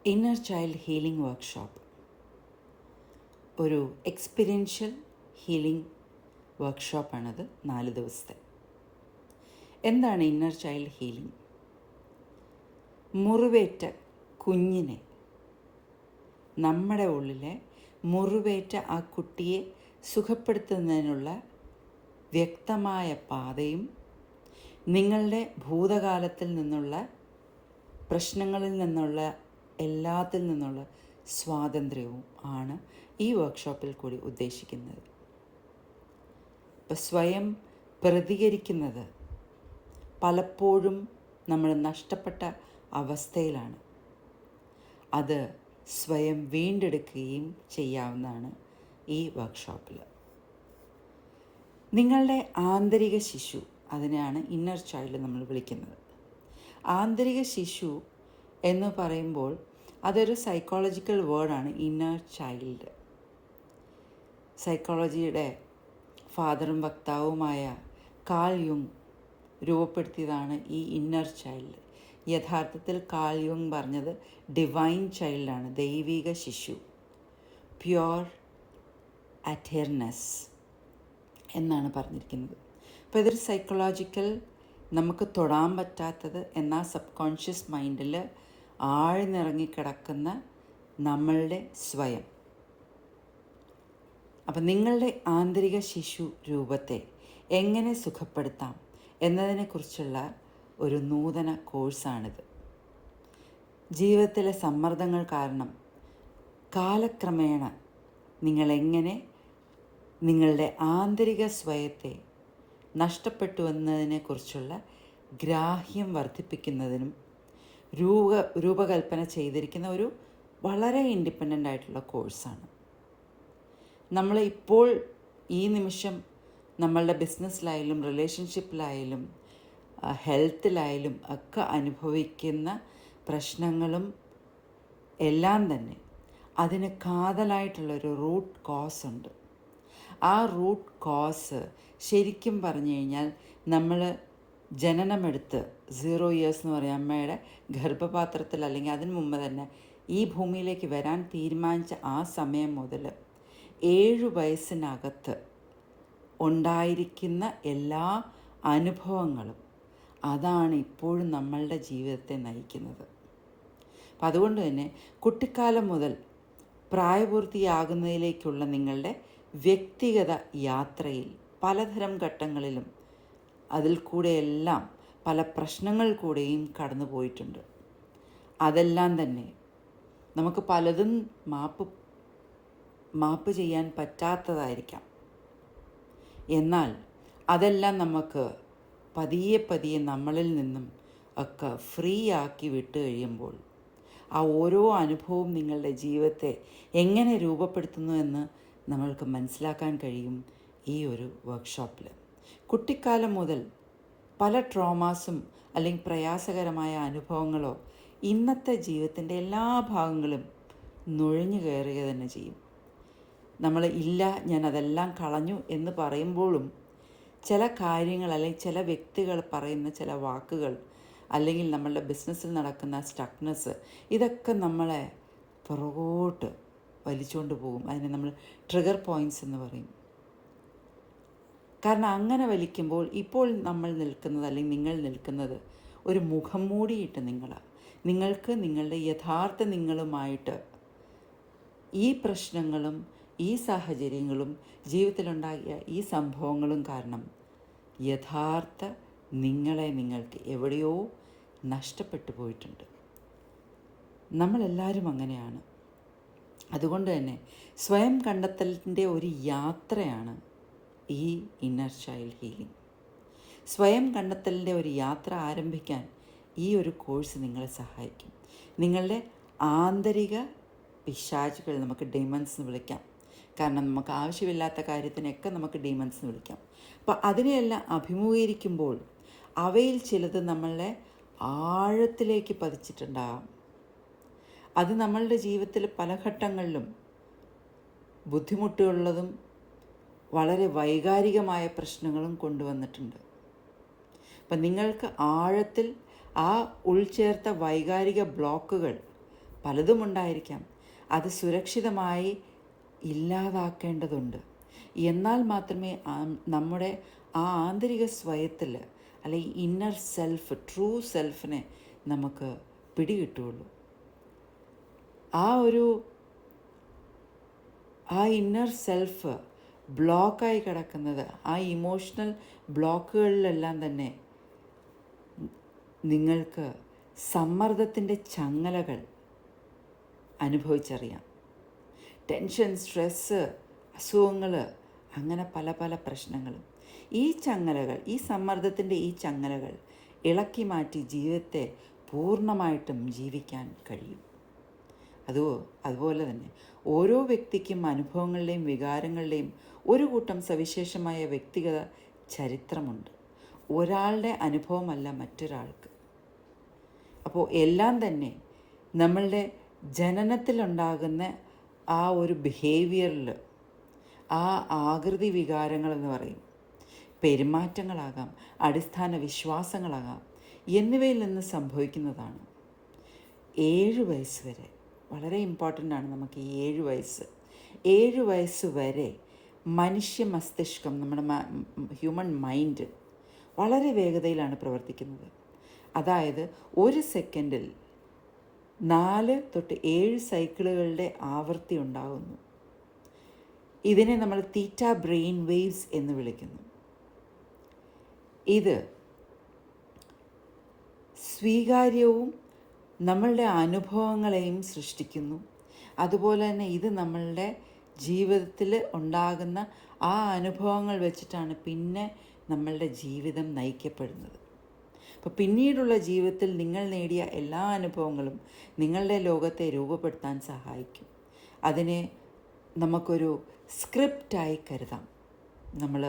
Inner child healing workshop ഒരു experiential healing വർക്ക്ഷോപ്പാണത്. 4 ദിവസത്തെ. എന്താണ് ഇന്നർ ചൈൽഡ് ഹീലിംഗ്? മുറിവേറ്റ കുഞ്ഞിനെ, നമ്മുടെ ഉള്ളിലെ മുറിവേറ്റ ആ കുട്ടിയെ സുഖപ്പെടുത്തുന്നതിനുള്ള വ്യക്തമായ പാതയും നിങ്ങളുടെ ഭൂതകാലത്തിൽ നിന്നുള്ള പ്രശ്നങ്ങളിൽ നിന്നുള്ള എല്ലാത്തിൽ നിന്നുള്ള സ്വാതന്ത്ര്യവും ആണ് ഈ വർക്ക്ഷോപ്പിൽ കൂടി ഉദ്ദേശിക്കുന്നത്. ഇപ്പം സ്വയം പ്രതികരിക്കുന്നത് പലപ്പോഴും നമ്മൾ നഷ്ടപ്പെട്ട അവസ്ഥയിലാണ്. അത് സ്വയം വീണ്ടെടുക്കുകയും ചെയ്യാവുന്നതാണ് ഈ വർക്ക്ഷോപ്പിൽ. നിങ്ങളുടെ ആന്തരിക ശിശു, അതിനെയാണ് ഇന്നർ ചൈൽഡ് നമ്മൾ വിളിക്കുന്നത്. ആന്തരിക ശിശു എന്ന് പറയുമ്പോൾ അതൊരു സൈക്കോളജിക്കൽ വേർഡാണ്. ഇന്നർ ചൈൽഡ് സൈക്കോളജിയുടെ ഫാദറും വക്താവുമായ കാൾ യുങ് രൂപപ്പെടുത്തിയതാണ് ഈ ഇന്നർ ചൈൽഡ്. യഥാർത്ഥത്തിൽ കാൾ യുങ് പറഞ്ഞത് ഡിവൈൻ ചൈൽഡാണ്, ദൈവിക ശിശു, പ്യുവർ അറ്റേർനെസ് എന്നാണ് പറഞ്ഞിരിക്കുന്നത്. അപ്പോൾ ഇതൊരു സൈക്കോളജിക്കൽ, നമുക്ക് തൊടാൻ പറ്റാത്തത് എന്നാൽ സബ് കോൺഷ്യസ് മൈൻഡിൽ ആഴ്ന്നിറങ്ങിക്കിടക്കുന്ന നമ്മളുടെ സ്വയം. അപ്പം നിങ്ങളുടെ ആന്തരിക ശിശു രൂപത്തെ എങ്ങനെ സുഖപ്പെടുത്താം എന്നതിനെക്കുറിച്ചുള്ള ഒരു നൂതന കോഴ്സാണിത്. ജീവിതത്തിലെ സമ്മർദ്ദങ്ങൾ കാരണം കാലക്രമേണ നിങ്ങളെങ്ങനെ നിങ്ങളുടെ ആന്തരിക സ്വയത്തെ നഷ്ടപ്പെട്ടു എന്നതിനെക്കുറിച്ചുള്ള ഗ്രാഹ്യം വർദ്ധിപ്പിക്കുന്നതിനും രൂപകൽപ്പന ചെയ്തിരിക്കുന്ന ഒരു വളരെ ഇൻഡിപെൻഡൻ്റ് ആയിട്ടുള്ള കോഴ്സാണ്. നമ്മൾ ഇപ്പോൾ ഈ നിമിഷം നമ്മളുടെ ബിസിനസ്സിലായാലും റിലേഷൻഷിപ്പിലായാലും ഹെൽത്തിലായാലും ഒക്കെ അനുഭവിക്കുന്ന പ്രശ്നങ്ങളും എല്ലാം തന്നെ അതിന് കാതലായിട്ടുള്ളൊരു റൂട്ട് കോസ് ഉണ്ട്. ആ റൂട്ട് കോസ് ശരിക്കും പറഞ്ഞു കഴിഞ്ഞാൽ നമ്മൾ ജനനമെടുത്ത് 0 years എന്ന് പറയാം, അമ്മയുടെ ഗർഭപാത്രത്തിൽ അല്ലെങ്കിൽ അതിന് മുമ്പ് തന്നെ ഈ ഭൂമിയിലേക്ക് വരാൻ തീരുമാനിച്ച ആ സമയം മുതൽ 7 വയസ്സിനകത്ത് ഉണ്ടായിരിക്കുന്ന എല്ലാ അനുഭവങ്ങളും അതാണ് ഇപ്പോഴും നമ്മളുടെ ജീവിതത്തെ നയിക്കുന്നത്. അപ്പം അതുകൊണ്ട് തന്നെ കുട്ടിക്കാലം മുതൽ പ്രായപൂർത്തിയാകുന്നതിലേക്കുള്ള നിങ്ങളുടെ വ്യക്തിഗത യാത്രയിൽ പലതരം ഘട്ടങ്ങളിലും അതിൽ കൂടെയെല്ലാം പല പ്രശ്നങ്ങൾ കൂടെയും കടന്നു പോയിട്ടുണ്ട്. അതെല്ലാം തന്നെ നമുക്ക് പലതും മാപ്പ് ചെയ്യാൻ പറ്റാത്തതായിരിക്കാം. എന്നാൽ അതെല്ലാം നമുക്ക് പതിയെ നമ്മളിൽ നിന്നും ഒക്കെ ഫ്രീ ആക്കി വിട്ട് കഴിയുമ്പോൾ ആ ഓരോ അനുഭവവും നിങ്ങളുടെ ജീവിതത്തെ എങ്ങനെ രൂപപ്പെടുത്തുന്നു എന്ന് നമ്മൾക്ക് മനസ്സിലാക്കാൻ കഴിയും ഈ ഒരു വർക്ക്ഷോപ്പിൽ. കുട്ടിക്കാലം മുതൽ പല ട്രോമാസും അല്ലെങ്കിൽ പ്രയാസകരമായ അനുഭവങ്ങളോ ഇന്നത്തെ ജീവിതത്തിൻ്റെ എല്ലാ ഭാഗങ്ങളും നുഴഞ്ഞു കയറുക തന്നെ ചെയ്യും. നമ്മൾ ഇല്ല, ഞാൻ അതെല്ലാം കളഞ്ഞു എന്ന് പറയുമ്പോഴും ചില കാര്യങ്ങൾ അല്ലെങ്കിൽ ചില വ്യക്തികൾ പറയുന്ന ചില വാക്കുകൾ അല്ലെങ്കിൽ നമ്മളുടെ ബിസിനസ്സിൽ നടക്കുന്ന സ്റ്റക്നെസ്, ഇതൊക്കെ നമ്മളെ പുറകോട്ട് വലിച്ചുകൊണ്ട് പോകും. അതിനെ നമ്മൾ ട്രിഗർ പോയിൻറ്റ്സ് എന്ന് പറയും. കാരണം അങ്ങനെ വലിക്കുമ്പോൾ ഇപ്പോൾ നമ്മൾ നിൽക്കുന്നത് അല്ലെങ്കിൽ നിങ്ങൾ നിൽക്കുന്നത് ഒരു മുഖം മൂടിയിട്ട് നിങ്ങൾക്ക് നിങ്ങളുടെ യഥാർത്ഥ നിങ്ങളുമായിട്ട് ഈ പ്രശ്നങ്ങളും ഈ സാഹചര്യങ്ങളും ജീവിതത്തിലുണ്ടാകിയ ഈ സംഭവങ്ങളും കാരണം യഥാർത്ഥ നിങ്ങളെ നിങ്ങൾക്ക് എവിടെയോ നഷ്ടപ്പെട്ടു പോയിട്ടുണ്ട്. നമ്മളെല്ലാവരും അങ്ങനെയാണ്. അതുകൊണ്ട് തന്നെ സ്വയം കണ്ടെത്തലിൻ്റെ ഒരു യാത്രയാണ് ഈ ഇന്നർ ചൈൽഡ് ഹീലിംഗ്. സ്വയം കണ്ടെത്തലിൻ്റെ ഒരു യാത്ര ആരംഭിക്കാൻ ഈ ഒരു കോഴ്സ് നിങ്ങളെ സഹായിക്കും. നിങ്ങളുടെ ആന്തരിക പിശാചുകൾ, നമുക്ക് ഡീമൺസ് എന്ന് വിളിക്കാം, കാരണം നമുക്ക് ആവശ്യമില്ലാത്ത കാര്യത്തിനൊക്കെ നമുക്ക് ഡീമൺസ് എന്ന് വിളിക്കാം. അപ്പോൾ അതിനെയെല്ലാം അഭിമുഖീകരിക്കുമ്പോൾ അവയിൽ ചിലത് നമ്മളെ ആഴത്തിലേക്ക് പതിച്ചിട്ടുണ്ടാകാം. അത് നമ്മളുടെ ജീവിതത്തിൽ പല ഘട്ടങ്ങളിലും ബുദ്ധിമുട്ടുള്ളതും വളരെ വൈകാരികമായ പ്രശ്നങ്ങളും കൊണ്ടുവന്നിട്ടുണ്ട്. അപ്പം നിങ്ങൾക്ക് ആഴത്തിൽ ആ ഉൾച്ചേർത്ത വൈകാരിക ബ്ലോക്കുകൾ പലതും ഉണ്ടായിരിക്കാം. അത് സുരക്ഷിതമായി ഇല്ലാതാക്കേണ്ടതുണ്ട്. എന്നാൽ മാത്രമേ നമ്മുടെ ആ ആന്തരിക സ്വയത്തിൽ, അല്ലെങ്കിൽ ഇന്നർ സെൽഫ്, ട്രൂ സെൽഫിനെ നമുക്ക് പിടികിട്ടുള്ളൂ. ആ ഇന്നർ സെൽഫ് ബ്ലോക്കായി കിടക്കുന്നത്, ആ ഇമോഷണൽ ബ്ലോക്കുകളിലെല്ലാം തന്നെ നിങ്ങൾക്ക് സമ്മർദ്ദത്തിൻ്റെ ചങ്ങലകൾ അനുഭവിച്ചറിയാം. ടെൻഷൻ, സ്ട്രെസ്സ്, അസുഖങ്ങൾ, അങ്ങനെ പല പല പ്രശ്നങ്ങളും. ഈ ചങ്ങലകൾ, ഈ സമ്മർദ്ദത്തിൻ്റെ ഈ ചങ്ങലകൾ ഇളക്കി മാറ്റി ജീവിതത്തെ പൂർണ്ണമായിട്ടും ജീവിക്കാൻ കഴിയും. അതുപോലെ തന്നെ ഓരോ വ്യക്തിക്കും അനുഭവങ്ങളുടെയും വികാരങ്ങളുടെയും ഒരു കൂട്ടം സവിശേഷമായ വ്യക്തിഗത ചരിത്രമുണ്ട്. ഒരാളുടെ അനുഭവമല്ല മറ്റൊരാൾക്ക്. അപ്പോൾ എല്ലാം തന്നെ നമ്മളുടെ ജനനത്തിലുണ്ടാകുന്ന ആ ഒരു ബിഹേവിയറിൽ, ആ ആകൃതി വികാരങ്ങളെന്ന് പറയും, പെരുമാറ്റങ്ങളാകാം, അടിസ്ഥാന വിശ്വാസങ്ങളാകാം, എന്നിവയിൽ നിന്ന് സംഭവിക്കുന്നതാണ്. 7 വയസ്സ് വരെ വളരെ ഇമ്പോർട്ടൻ്റ് ആണ് നമുക്ക് ഈ 7 വയസ്സ്. 7 വയസ്സ് വരെ മനുഷ്യ മസ്തിഷ്കം, നമ്മുടെ ഹ്യൂമൻ മൈൻഡ് വളരെ വേഗതയിലാണ് പ്രവർത്തിക്കുന്നത്. അതായത് ഒരു സെക്കൻഡിൽ 4 തൊട്ട് 7 സൈക്കിളുകളുടെ ആവൃത്തി ഉണ്ടാകുന്നു. ഇതിനെ നമ്മൾ തീറ്റ ബ്രെയിൻ വേവ്സ് എന്ന് വിളിക്കുന്നു. ഇത് സ്വീകാര്യവും നമ്മളുടെ അനുഭവങ്ങളെയും സൃഷ്ടിക്കുന്നു. അതുപോലെ തന്നെ ഇത് നമ്മളുടെ ജീവിതത്തിൽ ഉണ്ടാകുന്ന ആ അനുഭവങ്ങൾ വെച്ചിട്ടാണ് പിന്നെ നമ്മളുടെ ജീവിതം നയിക്കപ്പെടുന്നത്. അപ്പോൾ പിന്നീടുള്ള ജീവിതത്തിൽ നിങ്ങൾ നേടിയ എല്ലാ അനുഭവങ്ങളും നിങ്ങളുടെ ലോകത്തെ രൂപപ്പെടുത്താൻ സഹായിക്കും. അതിനെ നമുക്കൊരു സ്ക്രിപ്റ്റായി കരുതാം. നമ്മൾ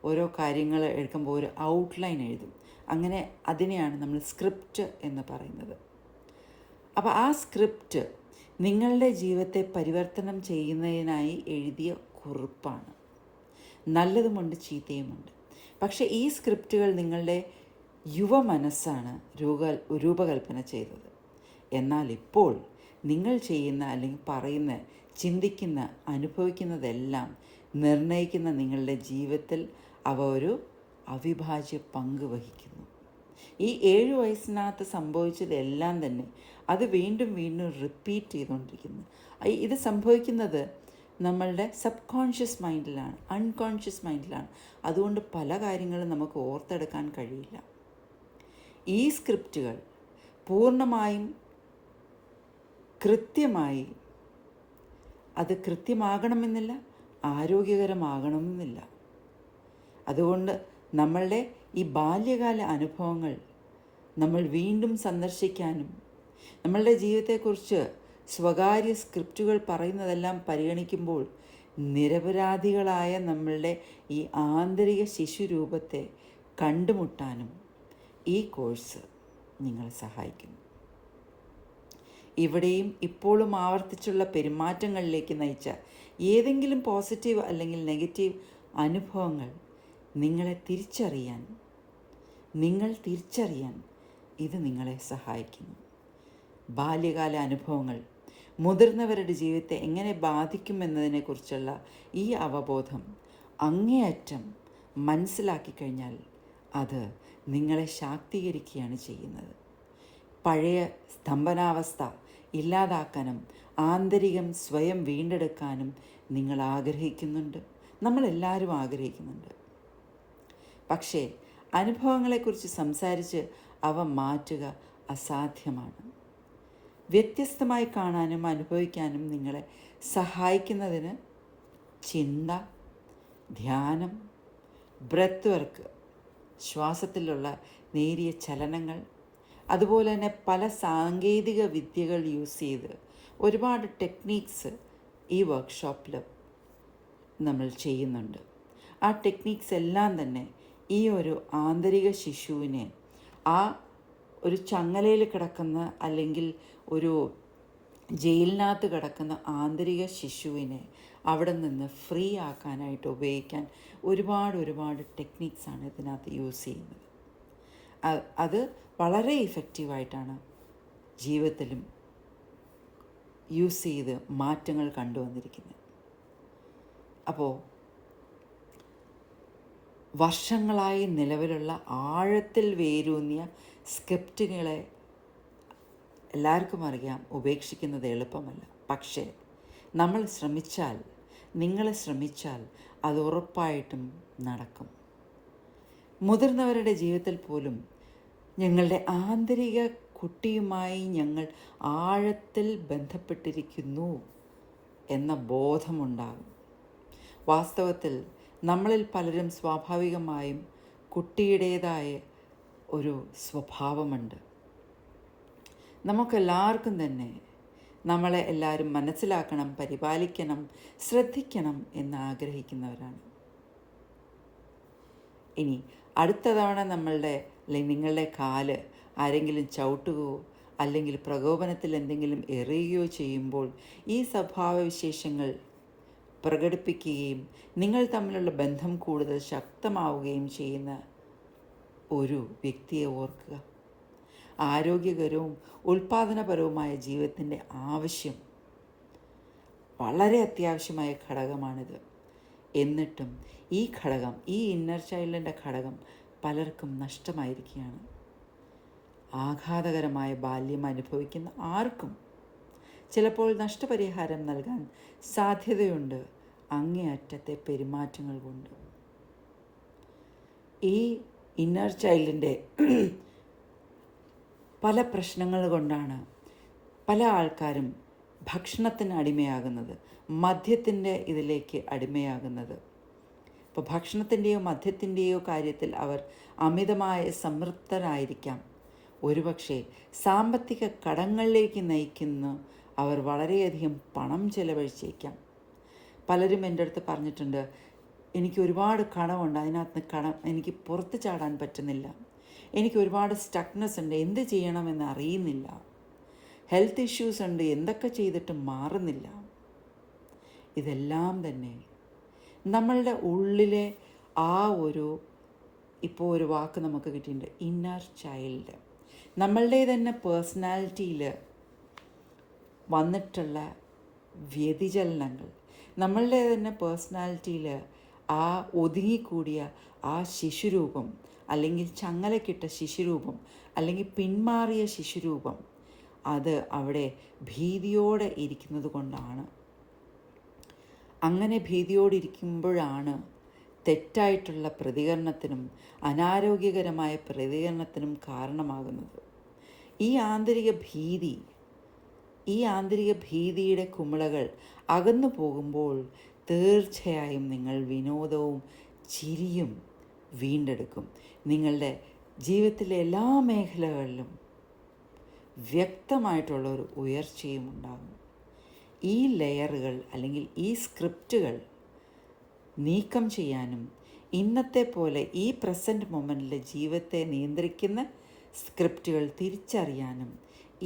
ഓരോ കാര്യങ്ങൾ എടുക്കുമ്പോൾ ഒരു ഔട്ട്ലൈൻ എഴുതും. അങ്ങനെ അതിനെയാണ് നമ്മൾ സ്ക്രിപ്റ്റ് എന്ന് പറയുന്നത്. അപ്പോൾ ആ സ്ക്രിപ്റ്റ് നിങ്ങളുടെ ജീവിതത്തെ പരിവർത്തനം ചെയ്യുന്നതിനായി എഴുതിയ കുറിപ്പാണ്. നല്ലതുമുണ്ട്, ചീത്തയുമുണ്ട്. പക്ഷേ ഈ സ്ക്രിപ്റ്റുകൾ നിങ്ങളുടെ യുവ മനസ്സാണ് രൂപകൽപ്പന ചെയ്തത്. എന്നാൽ ഇപ്പോൾ നിങ്ങൾ ചെയ്യുന്ന, അല്ലെങ്കിൽ പറയുന്ന, ചിന്തിക്കുന്ന, അനുഭവിക്കുന്നതെല്ലാം നിർണ്ണയിക്കുന്ന നിങ്ങളുടെ ജീവിതത്തിൽ അവ ഒരു അവിഭാജ്യ പങ്ക് വഹിക്കുന്നു. ഈ 7 വയസ്സിനകത്ത് സംഭവിച്ചതെല്ലാം തന്നെ അത് വീണ്ടും വീണ്ടും റിപ്പീറ്റ് ചെയ്തുകൊണ്ടിരിക്കുന്നു. ഇത് സംഭവിക്കുന്നത് നമ്മളുടെ സബ് കോൺഷ്യസ് മൈൻഡിലാണ്, അൺകോൺഷ്യസ് മൈൻഡിലാണ്. അതുകൊണ്ട് പല കാര്യങ്ങളും നമുക്ക് ഓർത്തെടുക്കാൻ കഴിയില്ല. ഈ സ്ക്രിപ്റ്റുകൾ പൂർണ്ണമായും കൃത്യമായി, അത് കൃത്യമാകണമെന്നില്ല, ആരോഗ്യകരമാകണമെന്നില്ല. അതുകൊണ്ട് നമ്മളുടെ ഈ ബാല്യകാല അനുഭവങ്ങൾ നമ്മൾ വീണ്ടും സന്ദർശിക്കാനും, നമ്മളുടെ ജീവിതത്തെക്കുറിച്ച് സ്വകാര്യ സ്ക്രിപ്റ്റുകൾ പറയുന്നതെല്ലാം പരിഗണിക്കുമ്പോൾ നിരപരാധികളായ നമ്മളുടെ ഈ ആന്തരിക ശിശുരൂപത്തെ കണ്ടുമുട്ടാനും ഈ കോഴ്സ് നിങ്ങളെ സഹായിക്കുന്നു. ഇവിടെയും ഇപ്പോഴും ആവർത്തിച്ചുള്ള പെരുമാറ്റങ്ങളിലേക്ക് നയിച്ച ഏതെങ്കിലും പോസിറ്റീവ് അല്ലെങ്കിൽ നെഗറ്റീവ് അനുഭവങ്ങൾ നിങ്ങൾ തിരിച്ചറിയാൻ ഇത് നിങ്ങളെ സഹായിക്കുന്നു. ബാല്യകാല അനുഭവങ്ങൾ മുതിർന്നവരുടെ ജീവിതത്തെ എങ്ങനെ ബാധിക്കുമെന്നതിനെക്കുറിച്ചുള്ള ഈ അവബോധം അങ്ങേയറ്റം മനസ്സിലാക്കി കഴിഞ്ഞാൽ അത് നിങ്ങളെ ശാക്തീകരിക്കുകയാണ് ചെയ്യുന്നത്. പഴയ സ്തംഭനാവസ്ഥ ഇല്ലാതാക്കാനും ആന്തരികം സ്വയം വീണ്ടെടുക്കാനും നിങ്ങൾ ആഗ്രഹിക്കുന്നുണ്ട്. നമ്മളെല്ലാവരും ആഗ്രഹിക്കുന്നുണ്ട്. പക്ഷേ അനുഭവങ്ങളെക്കുറിച്ച് സംസാരിച്ച് അവ മാറ്റുക അസാധ്യമാണ്. വ്യത്യസ്തമായി കാണാനും അനുഭവിക്കാനും നിങ്ങളെ സഹായിക്കുന്നതിന് ചിന്ത, ധ്യാനം, ബ്രെത്ത് വർക്ക്, ശ്വാസത്തിലുള്ള നേരിയ ചലനങ്ങൾ, അതുപോലെ തന്നെ പല സാങ്കേതിക വിദ്യകൾ യൂസ് ചെയ്ത് ഒരുപാട് ടെക്നീക്സ് ഈ വർക്ക്ഷോപ്പിൽ നമ്മൾ ചെയ്യുന്നുണ്ട്. ആ ടെക്നീക്സ് എല്ലാം തന്നെ ഈ ഒരു ആന്തരിക ശിശുവിനെ, ആ ഒരു ചങ്ങലയിൽ കിടക്കുന്ന, അല്ലെങ്കിൽ ഒരു ജയിലിനകത്ത് കിടക്കുന്ന ആന്തരിക ശിശുവിനെ അവിടെ നിന്ന് ഫ്രീ ആക്കാനായിട്ട് ഉപയോഗിക്കാൻ ഒരുപാട് ടെക്നീക്സാണ് ഇതിനകത്ത് യൂസ് ചെയ്യുന്നത്. അത് വളരെ ഇഫക്റ്റീവായിട്ടാണ് ജീവിതത്തിലും യൂസ് ചെയ്ത് മാറ്റങ്ങൾ കണ്ടുവന്നിരിക്കുന്നത്. അപ്പോൾ വർഷങ്ങളായി നിലവിലുള്ള ആഴത്തിൽ വേരൂന്നിയ സ്ക്രിപ്റ്റുകളെ എല്ലാവർക്കും അറിയാം ഉപേക്ഷിക്കുന്നത് എളുപ്പമല്ല. പക്ഷേ നമ്മൾ ശ്രമിച്ചാൽ, നിങ്ങൾ ശ്രമിച്ചാൽ അത് ഉറപ്പായിട്ടും നടക്കും. മുതിർന്നവരുടെ ജീവിതത്തിൽ പോലും ഞങ്ങളുടെ ആന്തരിക കുട്ടിയുമായി ഞങ്ങൾ ആഴത്തിൽ ബന്ധപ്പെട്ടിരിക്കുന്നു എന്ന ബോധമുണ്ടാകും. വാസ്തവത്തിൽ നമ്മളിൽ പലരും സ്വാഭാവികമായും കുട്ടിയുടേതായ ഒരു സ്വഭാവമുണ്ട്. നമുക്കെല്ലാവർക്കും തന്നെ നമ്മളെ എല്ലാവരും മനസ്സിലാക്കണം, പരിപാലിക്കണം, ശ്രദ്ധിക്കണം എന്ന് ആഗ്രഹിക്കുന്നവരാണ്. ഇനി അടുത്ത തവണ നിങ്ങളുടെ കാല് ആരെങ്കിലും ചവിട്ടുകയോ അല്ലെങ്കിൽ പ്രകോപനത്തിൽ എന്തെങ്കിലും എറിയുകയോ ചെയ്യുമ്പോൾ ഈ സ്വഭാവവിശേഷങ്ങൾ പ്രകടിപ്പിക്കുകയും നിങ്ങൾ തമ്മിലുള്ള ബന്ധം കൂടുതൽ ശക്തമാവുകയും ചെയ്യുന്ന ഒരു വ്യക്തിയെ ഓർക്കുക. ആരോഗ്യകരവും ഉൽപ്പാദനപരവുമായ ജീവിതത്തിൻ്റെ ആവശ്യം വളരെ അത്യാവശ്യമായ ഘടകമാണിത്. എന്നിട്ടും ഈ ഘടകം, ഈ ഇന്നർ ചൈൽഡിൻ്റെ ഘടകം പലർക്കും നഷ്ടമായിരിക്കുകയാണ്. ആഘാതകരമായ ബാല്യം അനുഭവിക്കുന്ന ആർക്കും ചിലപ്പോൾ നഷ്ടപരിഹാരം നൽകാൻ സാധ്യതയുണ്ട് അങ്ങേയറ്റത്തെ പെരുമാറ്റങ്ങൾ കൊണ്ട്. ഈ ഇന്നർ ചൈൽഡിൻ്റെ പല പ്രശ്നങ്ങൾ കൊണ്ടാണ് പല ആൾക്കാരും ഭക്ഷണത്തിന് അടിമയാകുന്നത്, മദ്യത്തിൻ്റെ ഇതിലേക്ക് അടിമയാകുന്നത്. ഇപ്പോൾ ഭക്ഷണത്തിൻ്റെയോ മദ്യത്തിൻ്റെയോ കാര്യത്തിൽ അവർ അമിതമായ സംതൃപ്തരായിരിക്കാം. ഒരുപക്ഷെ സാമ്പത്തിക കടങ്ങളിലേക്ക് നയിക്കുന്ന അവർ വളരെയധികം പണം ചെലവഴിച്ചേക്കാം. പലരും എൻ്റെ അടുത്ത് പറഞ്ഞിട്ടുണ്ട്, എനിക്ക് ഒരുപാട് കടമുണ്ട്, അതിനകത്ത് എനിക്ക് പുറത്ത് ചാടാൻ പറ്റുന്നില്ല, എനിക്ക് ഒരുപാട് സ്റ്റക്നെസ് ഉണ്ട്, എന്ത് ചെയ്യണമെന്ന് അറിയുന്നില്ല, ഹെൽത്ത് ഇഷ്യൂസ് ഉണ്ട്, എന്തൊക്കെ ചെയ്തിട്ടും മാറുന്നില്ല. ഇതെല്ലാം തന്നെ നമ്മളുടെ ഉള്ളിലെ ആ ഇപ്പോൾ ഒരു വാക്ക് നമുക്ക് കിട്ടിയിട്ടുണ്ട്, ഇന്നർ ചൈൽഡ്. നമ്മളുടെ തന്നെ പേഴ്സണാലിറ്റിയിൽ വന്നിട്ടുള്ള വ്യതിചലനങ്ങൾ, നമ്മളുടെ തന്നെ പേഴ്സണാലിറ്റിയിൽ ആ ഒതുങ്ങിക്കൂടിയ ആ ശിശുരൂപം, അല്ലെങ്കിൽ ചങ്ങലക്കിട്ട ശിശുരൂപം, അല്ലെങ്കിൽ പിന്മാറിയ ശിശുരൂപം, അത് അവിടെ ഭീതിയോടെ ഇരിക്കുന്നത് കൊണ്ടാണ്. അങ്ങനെ ഭീതിയോടെ ഇരിക്കുമ്പോഴാണ് തെറ്റായിട്ടുള്ള പ്രതികരണത്തിനും അനാരോഗ്യകരമായ പ്രതികരണത്തിനും കാരണമാകുന്നത്. ഈ ആന്തരിക ഭീതിയുടെ കുമിളകൾ അകന്നു പോകുമ്പോൾ തീർച്ചയായും നിങ്ങൾ വിനോദവും ചിരിയും വീണ്ടെടുക്കും. നിങ്ങളുടെ ജീവിതത്തിലെ എല്ലാ മേഖലകളിലും വ്യക്തമായിട്ടുള്ള ഒരു ഉയർച്ചയും ഉണ്ടാകും. ഈ ലെയറുകൾ അല്ലെങ്കിൽ ഈ സ്ക്രിപ്റ്റുകൾ നീക്കം ചെയ്യാനും ഇന്നത്തെ പോലെ ഈ പ്രസൻറ്റ് മൊമെൻറ്റിലെ ജീവിതത്തെ നിയന്ത്രിക്കുന്ന സ്ക്രിപ്റ്റുകൾ തിരിച്ചറിയാനും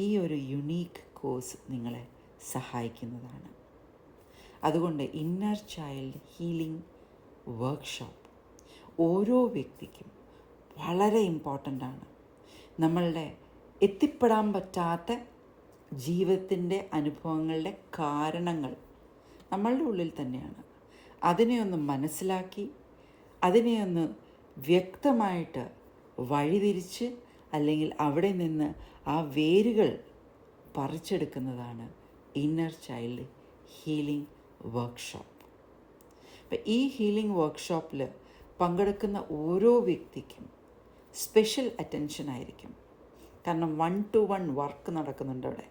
ഈ ഒരു യുണീക്ക് കോഴ്സ് നിങ്ങളെ സഹായിക്കുന്നതാണ്. അതുകൊണ്ട് ഇന്നർ ചൈൽഡ് ഹീലിംഗ് വർക്ക്ഷോപ്പ് ഓരോ വ്യക്തിക്കും വളരെ ഇമ്പോർട്ടൻ്റ് ആണ്. നമ്മളുടെ എത്തിപ്പെടാൻ പറ്റാത്ത ജീവിതത്തിൻ്റെ അനുഭവങ്ങളുടെ കാരണങ്ങൾ നമ്മളുടെ ഉള്ളിൽ തന്നെയാണ്. അതിനെ ഒന്ന് മനസ്സിലാക്കി അതിനെ ഒന്ന് വ്യക്തമായിട്ട് വഴിതിരിച്ച് അല്ലെങ്കിൽ അവിടെ നിന്ന് ആ വേരുകൾ പറിച്ചെടുക്കുന്നതാണ് ഇന്നർ ചൈൽഡ് ഹീലിംഗ് വർക്ക്ഷോപ്പ്. അപ്പം ഈ ഹീലിംഗ് വർക്ക്ഷോപ്പിൽ പങ്കെടുക്കുന്ന ഓരോ വ്യക്തിക്കും സ്പെഷ്യൽ അറ്റൻഷൻ ആയിരിക്കും. കാരണം 1-to-1 വർക്ക് നടക്കുന്നുണ്ട്, അവിടെ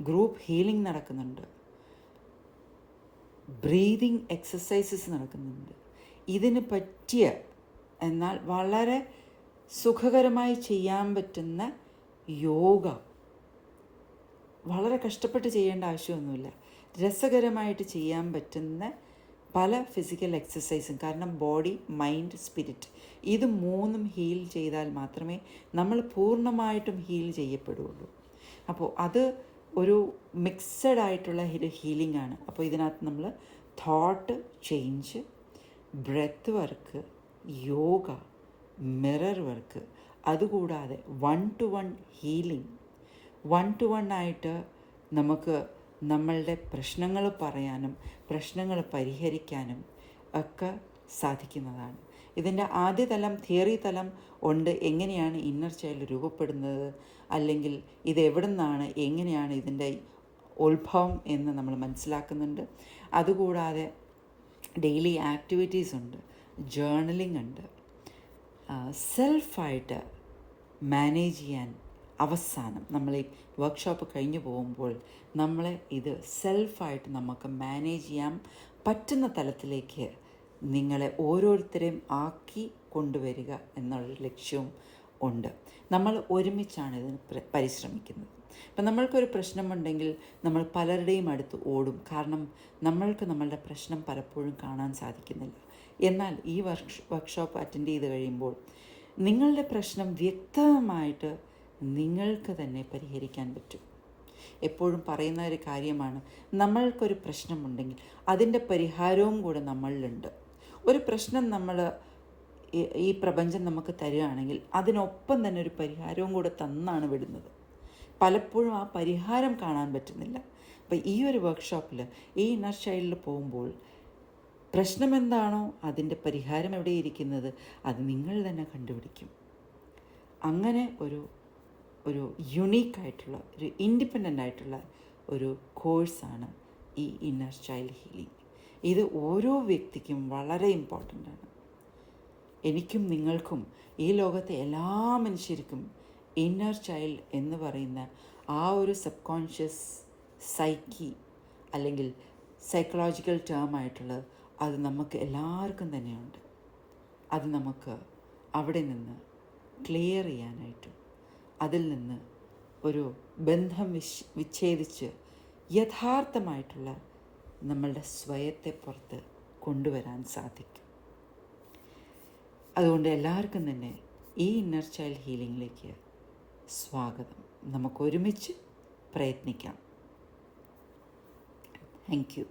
ഗ്രൂപ്പ് ഹീലിംഗ് നടക്കുന്നുണ്ട്, ബ്രീതിങ് എക്സസൈസസ് നടക്കുന്നുണ്ട്. ഇതിന് പറ്റിയ എന്നാൽ വളരെ സുഖകരമായി ചെയ്യാൻ പറ്റുന്ന യോഗ, വളരെ കഷ്ടപ്പെട്ട് ചെയ്യേണ്ട ആവശ്യമൊന്നുമില്ല, രസകരമായിട്ട് ചെയ്യാൻ പറ്റുന്ന പല ഫിസിക്കൽ എക്സസൈസും. കാരണം ബോഡി, മൈൻഡ്, സ്പിരിറ്റ് ഇത് മൂന്നും ഹീൽ ചെയ്താൽ മാത്രമേ നമ്മൾ പൂർണ്ണമായിട്ടും ഹീൽ ചെയ്യപ്പെടുകയുള്ളൂ. അപ്പോൾ അത് ഒരു മിക്സഡ് ആയിട്ടുള്ള ഹീലിംഗ് ആണ്. അപ്പോൾ ഇതിനകത്ത് നമ്മൾ thought change, breath work, yoga, mirror work, അതുകൂടാതെ 1-to-1 ഹീലിംഗ്, 1-to-1 ആയിട്ട് നമുക്ക് നമ്മളുടെ പ്രശ്നങ്ങൾ പറയാനും പ്രശ്നങ്ങൾ പരിഹരിക്കാനും ഒക്കെ സാധിക്കുന്നതാണ്. ഇതിൻ്റെ ആദ്യ തലം, തിയറി തലം ഉണ്ട്. എങ്ങനെയാണ് ഇന്നർ ചൈൽഡ് രൂപപ്പെടുന്നത്, അല്ലെങ്കിൽ ഇത് എവിടെ നിന്നാണ്, എങ്ങനെയാണ് ഇതിൻ്റെ ഉത്ഭവം എന്ന് നമ്മൾ മനസ്സിലാക്കുന്നുണ്ട്. അതുകൂടാതെ ഡെയിലി ആക്ടിവിറ്റീസ് ഉണ്ട്, ജേർണലിംഗ് ഉണ്ട്. സെൽഫായിട്ട് മാനേജ് ചെയ്യാൻ അവസാനം നമ്മൾ ഈ വർക്ക്ഷോപ്പ് കഴിഞ്ഞു പോകുമ്പോൾ നമ്മളെ ഇത് സെൽഫായിട്ട് നമുക്ക് മാനേജ് ചെയ്യാൻ പറ്റുന്ന തലത്തിലേക്ക് നിങ്ങളെ ഓരോരുത്തരെയും ആക്കി കൊണ്ടുവരിക എന്നുള്ള ലക്ഷ്യവും ഉണ്ട്. നമ്മൾ ഒരുമിച്ചാണ് ഇതിന് പരിശ്രമിക്കുന്നത്. ഇപ്പം നമ്മൾക്കൊരു പ്രശ്നമുണ്ടെങ്കിൽ നമ്മൾ പലരുടെയും അടുത്ത് ഓടും. കാരണം നമ്മൾക്ക് നമ്മളുടെ പ്രശ്നം പലപ്പോഴും കാണാൻ സാധിക്കുന്നില്ല. എന്നാൽ ഈ വർക്ക്ഷോപ്പ് അറ്റൻഡ് ചെയ്ത് കഴിയുമ്പോൾ നിങ്ങളുടെ പ്രശ്നം വ്യക്തമായിട്ട് നിങ്ങൾക്ക് തന്നെ പരിഹരിക്കാൻ പറ്റും. എപ്പോഴും പറയുന്ന ഒരു കാര്യമാണ്, നമ്മൾക്കൊരു പ്രശ്നമുണ്ടെങ്കിൽ അതിൻ്റെ പരിഹാരവും കൂടെ നമ്മളിലുണ്ട്. ഒരു പ്രശ്നം ഈ പ്രപഞ്ചം നമുക്ക് തരികയാണെങ്കിൽ അതിനൊപ്പം തന്നെ ഒരു പരിഹാരവും കൂടെ തന്നാണ് വിടുന്നത്. പലപ്പോഴും ആ പരിഹാരം കാണാൻ പറ്റുന്നില്ല. അപ്പോൾ ഈ ഒരു വർക്ക്ഷോപ്പിൽ ഈ ഇന്നർ ചൈൽഡിൽ പോകുമ്പോൾ പ്രശ്നം എന്താണോ അതിൻ്റെ പരിഹാരം എവിടെ ഇരിക്കുന്നത് അത് നിങ്ങൾ തന്നെ കണ്ടുപിടിക്കും. അങ്ങനെ ഒരു യുണീക്കായിട്ടുള്ള, ഒരു ഇൻഡിപെൻഡൻ്റ് ആയിട്ടുള്ള ഒരു കോഴ്സാണ് ഈ ഇന്നർ ചൈൽഡ് ഹീലിംഗ്. ഇത് ഓരോ വ്യക്തിക്കും വളരെ ഇമ്പോർട്ടൻ്റ് ആണ്. എനിക്കും നിങ്ങൾക്കും ഈ ലോകത്തെ എല്ലാ മനുഷ്യർക്കും ഇന്നർ ചൈൽഡ് എന്ന് പറയുന്ന ആ ഒരു സബ്-കോൺഷ്യസ് സൈക്കി അല്ലെങ്കിൽ സൈക്കോളജിക്കൽ ടേമായിട്ടുള്ളത് അത് നമുക്ക് എല്ലാവർക്കും തന്നെയുണ്ട്. അത് നമുക്ക് അവിടെ നിന്ന് ക്ലിയർ ചെയ്യാനായിട്ടും അതിൽ നിന്ന് ഒരു ബന്ധം വിച്ഛേദിച്ച് യഥാർത്ഥമായിട്ടുള്ള നമ്മളുടെ സ്വയത്തെ പുറത്ത് കൊണ്ടുവരാൻ സാധിക്കും. അതുകൊണ്ട് എല്ലാവർക്കും തന്നെ ഈ ഇന്നർ ചൈൽഡ് ഹീലിംഗിലേക്ക് സ്വാഗതം. നമുക്കൊരുമിച്ച് പ്രയത്നിക്കാം. Thank U.